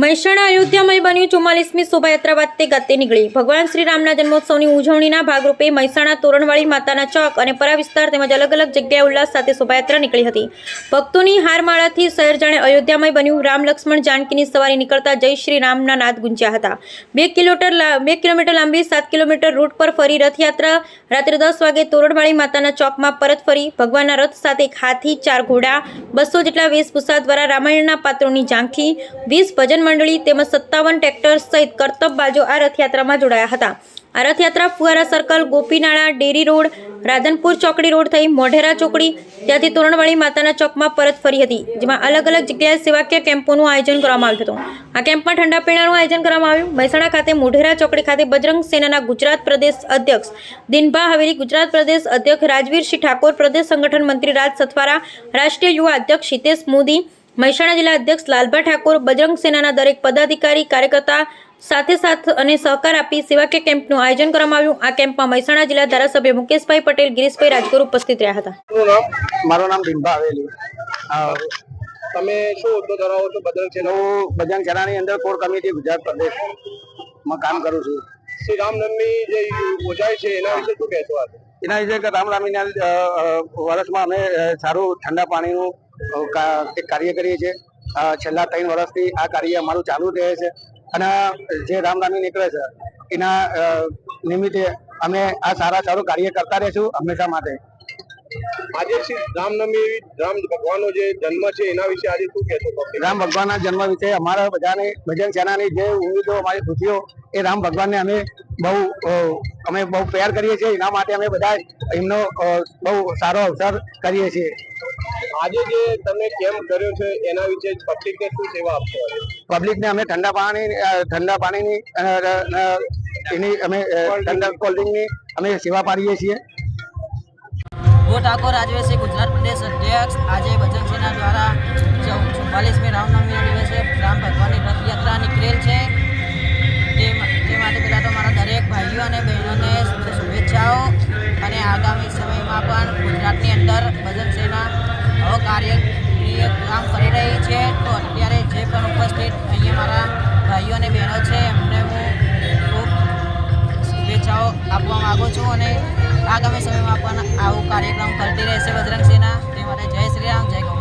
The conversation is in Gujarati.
મહેસાણા અયોધ્યામય બન્યું 44મી શોભાયાત્રા વાતે ગાતે નીકળી। ભગવાન શ્રી રામના જન્મોત્સવની ઉજવણીના ભાગરૂપે મહેસાણા તોરણવાળી માતાના ચોક અને પરા વિસ્તાર તેમજ અલગ અલગ જગ્યાએ ઉલ્લાસ સાથે શોભાયાત્રા નીકળી હતી। ભક્તોની હારમાળાથી શહેર જાણે અયોધ્યામય બન્યું। રામ લક્ષ્મણ જાનકીની સવારી નીકળતા જય શ્રી રામના નાદ ગુંજ્યા હતા। 2 કિલોમીટર લાંબી 7 કિલોમીટર રૂટ પર ફરી રથયાત્રા રાત્રે 10 વાગે તોરણવાળી માતાના ચોકમાં પરત ફરી। ભગવાનના રથ સાથે એક હાથી, 4 ઘોડા, 200 જેટલા વેશભૂષા દ્વારા રામાયણના પાત્રોની ઝાંખી, 20 ભજન મંડળી તેમજ 57 ટ્રેક્ટર સહિત કરતબબાજો આ રથયાત્રામાં જોડાયા હતા। આ રથયાત્રા ફુવારા circle, Gopinala, dairy road, Radhanpur ચોકડી રોડ થઈ મોઢેરા ચોકડી, ત્યાંથી તોરણવાળી માતાના ચોકમાં પરત ફરી હતી, જેમાં અલગ અલગ જગ્યાએ સેવાકીય કેમ્પોનું આયોજન કરવામાં આવ્યું હતું। આ કેમ્પમાં ઠંડા પીણાનું આયોજન કરવામાં આવ્યું। મહેસાણા ખાતે મોઢેરા ચોકડી ખાતે બજરંગ સેનાના ગુજરાત પ્રદેશ અધ્યક્ષ દિનભા હવેલી, ગુજરાત પ્રદેશ અધ્યક્ષ રાજવીરસિંહ ઠાકોર, પ્રદેશ સંગઠન મંત્રી રાજ સથવારા, રાષ્ટ્રીય યુવા અધ્યક્ષ હિતેશ મોદી, મહેસાણા જિલ્લા અધ્યક્ષ લાલભા ઠાકોર, બજરંગ સેનાના દરેક પદાધિકારી કાર્યકર્તા સાથે અને સહકાર આપી સેવાકીય કેમ્પનું આયોજન કરવામાં આવ્યું। આ કેમ્પમાં મહેસાણા જિલ્લા ધારાસભ્ય મુકેશભાઈ પટેલ, ગિરીશભાઈ રાજગુરુ ઉપસ્થિત રહ્યા હતા। મારું નામ દિનભા હવેલી। તમે શું હોદ્દો ધરાવો છો બજરંગ સેના? હું બજરંગ સેનાની અંદર કોર કમિટી ગુજરાત પ્રદેશમાં કામ કરું છું। શ્રી રામનવમી જે યોજાય છે એના વિશે શું કહેશો? એના વિશે કે રામનવમીના વર્ષમાં અમે સારું ઠંડા પાણીનું કાર્ય કરીએ છીએ। છેલ્લા 3 વર્ષથી આ કાર્ય અમારું ચાલુ રહે છે અને જે રામનવમી નીકળે છે એના નિમિત્તે અમે આ સારું કાર્ય કરતા રહીશું હંમેશા માટે। આજે શ્રી રામનવમી, રામ ભગવાનનો જે જન્મ છે એના વિશે આજે શું કહેશો? રામ ભગવાનના જન્મ વિશે અમારા બધાને બજરંગ સેનાની જે ઉમ્મીદો, અમારી ખુશીઓ એ રામ ભગવાનને અમે બહુ પ્યાર કરીએ છીએ। એના માટે અમે બધા એમનો બહુ સારો અવસર કરીએ છીએ। આજે જે તમે કેમ્પ કર્યો છે એના વિશે પબ્લિકને શું સેવા આપશો? પબ્લિકને અમે ઠંડા પાણીની એની અમે ઠંડા કોલ્ડ્રિંકની અમે સેવા પાડીએ છીએ। હું ઠાકોર રાજવીરસિંહ, ગુજરાત પ્રદેશ અધ્યક્ષ। આજે બજરંગ સેના દ્વારા 44મી રામનવમીના દિવસે રામ ભગવાનની રથયાત્રા નીકળેલ છે। તે માટે પહેલાં તો મારા દરેક ભાઈઓ અને બહેનોને શુભેચ્છાઓ। અને આગામી સમયમાં પણ ગુજરાતની અંદર બજરંગ સેના આવો કાર્યક્રિય કામ કરી રહી છે। તો અત્યારે જે પણ ઉપસ્થિત અહીંયા મારા ભાઈઓ અને બહેનો છે એમને હું ખૂબ શુભેચ્છાઓ આપવા માગું છું અને આગામી સમયમાં પણ આવો કાર્યક્રમ કરતી રહેશે બજરંગ સેના। તે માટે જય શ્રી રામ, જય ગૌ।